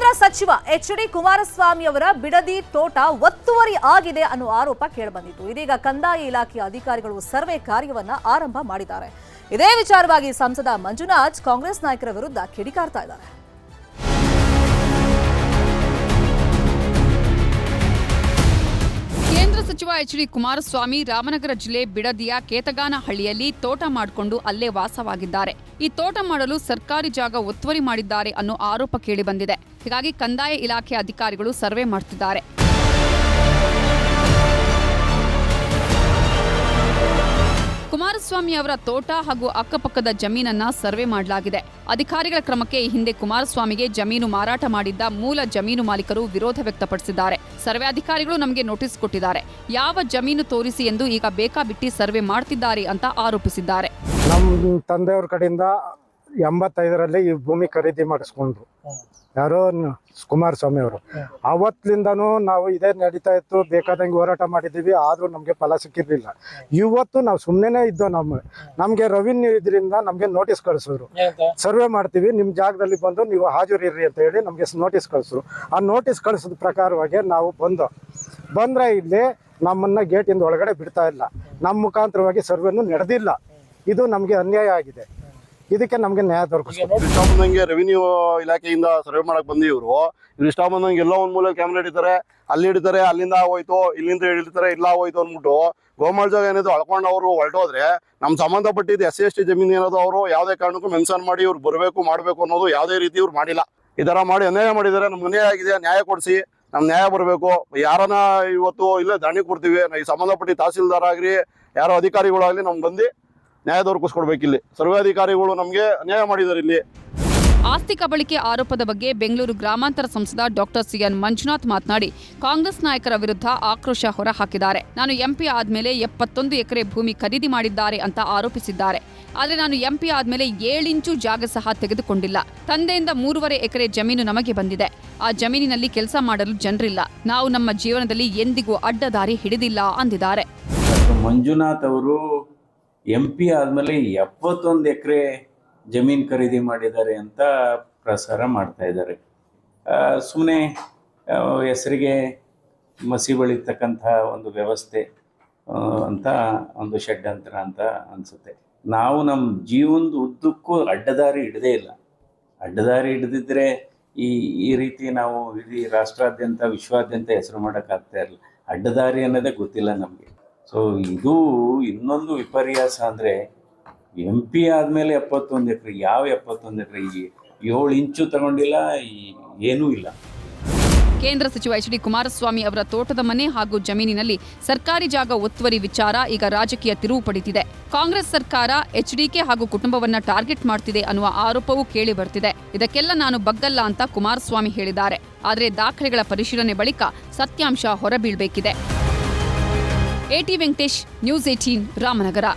ಕೇಂದ್ರ ಸಚಿವ ಎಚ್.ಡಿ. ಕುಮಾರಸ್ವಾಮಿ ಅವರ ಬಿಡದಿ ತೋಟ ಒತ್ತುವರಿ ಆಗಿದೆ ಅನ್ನೋ ಆರೋಪ ಕೇಳಿಬಂದಿತ್ತು. ಇದೀಗ ಕಂದಾಯ ಇಲಾಖೆಯ ಅಧಿಕಾರಿಗಳು ಸರ್ವೆ ಕಾರ್ಯವನ್ನ ಆರಂಭ ಮಾಡಿದ್ದಾರೆ. ಇದೇ ವಿಚಾರವಾಗಿ ಸಂಸದ ಮಂಜುನಾಥ್ ಕಾಂಗ್ರೆಸ್ ನಾಯಕರ ವಿರುದ್ಧ ಕಿಡಿಕಾರ್ತಾ ಇದ್ದಾರೆ. ಕೇಂದ್ರ ಸಚಿವ ಎಚ್.ಡಿ. ಕುಮಾರಸ್ವಾಮಿ ರಾಮನಗರ ಜಿಲ್ಲೆ ಬಿಡದಿಯ ಕೇತಗಾನಹಳ್ಳಿಯಲ್ಲಿ ತೋಟ ಮಾಡಿಕೊಂಡು ಅಲ್ಲೇ ವಾಸವಾಗಿದ್ದಾರೆ. ಈ ತೋಟ ಮಾಡಲು ಸರ್ಕಾರಿ ಜಾಗ ಒತ್ತುವರಿ ಮಾಡಿದ್ದಾರೆ ಅನ್ನೋ ಆರೋಪ ಕೇಳಿಬಂದಿದೆ. ಹೀಗಾಗಿ ಕಂದಾಯ ಇಲಾಖೆ ಅಧಿಕಾರಿಗಳು ಸರ್ವೆ ಮಾಡುತ್ತಿದ್ದಾರೆ. ಕುಮಾರಸ್ವಾಮಿ ಅವರ ತೋಟ ಹಾಗೂ ಅಕ್ಕಪಕ್ಕದ ಜಮೀನನ್ನ ಸರ್ವೆ ಮಾಡಲಾಗಿದೆ. ಅಧಿಕಾರಿಗಳ ಕ್ರಮಕ್ಕೆ ಈ ಹಿಂದೆ ಕುಮಾರಸ್ವಾಮಿಗೆ ಜಮೀನು ಮಾರಾಟ ಮಾಡಿದ್ದ ಮೂಲ ಜಮೀನು ಮಾಲೀಕರು ವಿರೋಧ ವ್ಯಕ್ತಪಡಿಸಿದ್ದಾರೆ. ಸರ್ವೆ ಅಧಿಕಾರಿಗಳು ನಮಗೆ ನೋಟಿಸ್ ಕೊಟ್ಟಿದ್ದಾರೆ, ಯಾವ ಜಮೀನು ತೋರಿಸಿ ಎಂದು ಈಗ ಬೇಕಾಬಿಟ್ಟಿ ಸರ್ವೆ ಮಾಡ್ತಿದ್ದಾರೆ ಅಂತ ಆರೋಪಿಸಿದ್ದಾರೆ. ನಮ್ಮ ತಂದೆಯವ್ರ ಕಡೆಯಿಂದ 85ರಲ್ಲಿ ಈ ಭೂಮಿ ಖರೀದಿ ಮಾಡಿಸ್ಕೊಂಡ್ರು. ಯಾರೋ ಕುಮಾರಸ್ವಾಮಿ ಅವರು. ಅವತ್ತಿಂದನೂ ನಾವು ಇದೇ ನಡೀತಾ ಇತ್ತು, ಬೇಕಾದಂಗೆ ಹೋರಾಟ ಮಾಡಿದ್ದೀವಿ, ಆದರೂ ನಮಗೆ ಫಲ ಸಿಕ್ಕಿರ್ಲಿಲ್ಲ. ಇವತ್ತು ನಾವು ಸುಮ್ಮನೆ ಇದ್ದೋ. ನಮಗೆ ರೆವಿನ್ಯೂ ಇದರಿಂದ ನಮಗೆ ನೋಟಿಸ್ ಕಳಿಸಿದ್ರು, ಸರ್ವೆ ಮಾಡ್ತೀವಿ, ನಿಮ್ಮ ಜಾಗದಲ್ಲಿ ಬಂದು ನೀವು ಹಾಜರಿರ್ರಿ ಅಂತ ಹೇಳಿ ನಮಗೆ ನೋಟಿಸ್ ಕಳಿಸಿದ್ರು. ಆ ನೋಟಿಸ್ ಕಳಿಸಿದ ಪ್ರಕಾರವಾಗಿ ನಾವು ಬಂದ್ರೆ ಇಲ್ಲಿ ನಮ್ಮನ್ನ ಗೇಟಿಂದ ಒಳಗಡೆ ಬಿಡ್ತಾ ಇಲ್ಲ. ನಮ್ಮ ಮುಖಾಂತರವಾಗಿ ಸರ್ವೆನೂ ನಡೆದಿಲ್ಲ. ಇದು ನಮಗೆ ಅನ್ಯಾಯ ಆಗಿದೆ. ಇದಕ್ಕೆ ನಮಗೆ ನ್ಯಾಯ ದೊರಕಿಸ್ಬೇಕು. ಇಷ್ಟ ಬಂದಂಗೆ ರೆವಿನ್ಯೂ ಇಲಾಖೆಯಿಂದ ಸರ್ವೆ ಮಾಡಕ್ ಬಂದು ಇವ್ರು ಇಷ್ಟ ಬಂದಂಗೆ ಎಲ್ಲೋ ಒಂದ್ ಮೂಲೆ ಕ್ಯಾಮ್ರಾ ಹಿಡಿತಾರೆ, ಅಲ್ಲಿ ಹಿಡಿತಾರೆ, ಅಲ್ಲಿಂದ ಹೋಯ್ತು, ಇಲ್ಲಿಂದ ಹಿಡಿತಾರೆ, ಇಲ್ಲ ಹೋಯ್ತು ಅಂದ್ಬಿಟ್ಟು ಗೋಮಾಳ ಜಾಗ ಏನಿದೆ ಅಳ್ಕೊಂಡು ಅವರು ಹೊರಟೋದ್ರೆ ನಮ್ ಸಂಬಂಧಪಟ್ಟಿದ್ದು SC/ST ಜಮೀನು ಏನಾದ್ರು ಅವರು ಯಾವುದೇ ಕಾರಣಕ್ಕೂ ಮೆನ್ಷನ್ ಮಾಡಿ ಇವ್ರು ಬರಬೇಕು ಮಾಡಬೇಕು ಅನ್ನೋದು ಯಾವುದೇ ರೀತಿ ಇವ್ರು ಮಾಡಿಲ್ಲ. ಈ ತರ ಮಾಡಿ ಅನ್ಯಾಯ ಮಾಡಿದ್ದಾರೆ. ನಮ್ಗೆ ಅನ್ಯಾಯ ಆಗಿದೆ, ನ್ಯಾಯ ಕೊಡಿಸಿ, ನಮ್ ನ್ಯಾಯ ಬರಬೇಕು. ಯಾರನ್ನ ಇವತ್ತು ಇಲ್ಲೇ ದಾಣಿ ಕೊಡ್ತೀವಿ, ಈ ಸಂಬಂಧಪಟ್ಟ ತಹಸೀಲ್ದಾರ್ ಆಗ್ರಿ ಯಾರೋ ಅಧಿಕಾರಿಗಳಾಗ್ಲಿ ನಮ್ಗೆ ಬಂದು ನ್ಯಾಯ ದೊರಕಿಸ್ಕೊಡ್ಬೇಕಿಲ್ಲಿ. ಸರ್ವೆ ಅಧಿಕಾರಿಗಳು ನಮಗೆ ಅನ್ಯಾಯ ಮಾಡಿದ್ದಾರೆ. ಇಲ್ಲಿ ಆಸ್ತಿ ಕಬಳಿಕೆ ಆರೋಪದ ಬಗ್ಗೆ ಬೆಂಗಳೂರು ಗ್ರಾಮಾಂತರ ಸಂಸದ ಡಾಕ್ಟರ್ ಸಿ.ಎನ್. ಮಂಜುನಾಥ್ ಮಾತನಾಡಿ ಕಾಂಗ್ರೆಸ್ ನಾಯಕರ ವಿರುದ್ಧ ಆಕ್ರೋಶ ಹೊರಹಾಕಿದ್ದಾರೆ. ನಾನು MP ಆದ್ಮೇಲೆ 71 ಎಕರೆ ಭೂಮಿ ಖರೀದಿ ಮಾಡಿದ್ದಾರೆ ಅಂತ ಆರೋಪಿಸಿದ್ದಾರೆ. ಆದರೆ ನಾನು MP ಆದ್ಮೇಲೆ 7 ಇಂಚು ಜಾಗ ಸಹ ತೆಗೆದುಕೊಂಡಿಲ್ಲ. ತಂದೆಯಿಂದ 3.5 ಎಕರೆ ಜಮೀನು ನಮಗೆ ಬಂದಿದೆ. ಆ ಜಮೀನಿನಲ್ಲಿ ಕೆಲಸ ಮಾಡಲು ಜನರಿಲ್ಲ. ನಾವು ನಮ್ಮ ಜೀವನದಲ್ಲಿ ಎಂದಿಗೂ ಅಡ್ಡದಾರಿ ಹಿಡಿದಿಲ್ಲ ಅಂದಿದ್ದಾರೆ. ಮಂಜುನಾಥ್ ಅವರು MP ಆದಮೇಲೆ 71 ಎಕರೆ ಜಮೀನು ಖರೀದಿ ಮಾಡಿದ್ದಾರೆ ಅಂತ ಪ್ರಸಾರ ಮಾಡ್ತಾ ಇದ್ದಾರೆ. ಸುಮ್ಮನೆ ಹೆಸರಿಗೆ ಮಸಿ ಬಳಿತಕ್ಕಂಥ ಒಂದು ವ್ಯವಸ್ಥೆ ಅಂತ ಒಂದು ಷಡ್ಯಂತ್ರ ಅಂತ ಅನಿಸುತ್ತೆ. ನಾವು ನಮ್ಮ ಜೀವನದ ಉದ್ದಕ್ಕೂ ಅಡ್ಡದಾರಿ ಹಿಡದೇ ಇಲ್ಲ. ಅಡ್ಡದಾರಿ ಹಿಡಿದಿದ್ರೆ ಈ ರೀತಿ ನಾವು ಇಡೀ ರಾಷ್ಟ್ರಾದ್ಯಂತ ವಿಶ್ವಾದ್ಯಂತ ಹೆಸರು ಮಾಡೋಕ್ಕಾಗ್ತಾ ಇರಲಿಲ್ಲ. ಅಡ್ಡದಾರಿ ಅನ್ನೋದೇ ಗೊತ್ತಿಲ್ಲ ನಮಗೆ. ಸೊ ಇದು ಇನ್ನೊಂದು ವಿಪರ್ಯಾಸ ಅಂದರೆ MP ಆದಮೇಲೆ 71 ಎಕರೆ. ಯಾವ 71 ಎಕರೆ? 7 ಇಂಚು ತಗೊಂಡಿಲ್ಲ, ಏನೂ ಇಲ್ಲ. ಕೇಂದ್ರ ಸಚಿವ ಎಚ್.ಡಿ. ಕುಮಾರಸ್ವಾಮಿ ಅವರ ತೋಟದ ಮನೆ ಹಾಗೂ ಜಮೀನಿನಲ್ಲಿ ಸರ್ಕಾರಿ ಜಾಗ ಒತ್ತುವರಿ ವಿಚಾರ ಈಗ ರಾಜಕೀಯ ತಿರುವು ಪಡೆದಿದೆ. ಕಾಂಗ್ರೆಸ್ ಸರ್ಕಾರ HDK ಹಾಗೂ ಕುಟುಂಬವನ್ನ ಟಾರ್ಗೆಟ್ ಮಾಡ್ತಿದೆ ಅನ್ನುವ ಆರೋಪವೂ ಕೇಳಿ ಬರ್ತಿದೆ. ಇದಕ್ಕೆಲ್ಲ ನಾನು ಬಗ್ಗಲ್ಲ ಅಂತ ಕುಮಾರಸ್ವಾಮಿ ಹೇಳಿದ್ದಾರೆ. ಆದರೆ ದಾಖಲೆಗಳ ಪರಿಶೀಲನೆ ಬಳಿಕ ಸತ್ಯಾಂಶ ಹೊರಬೀಳಬೇಕಿದೆ. AT Venkatesh, news 18, Ramanagara.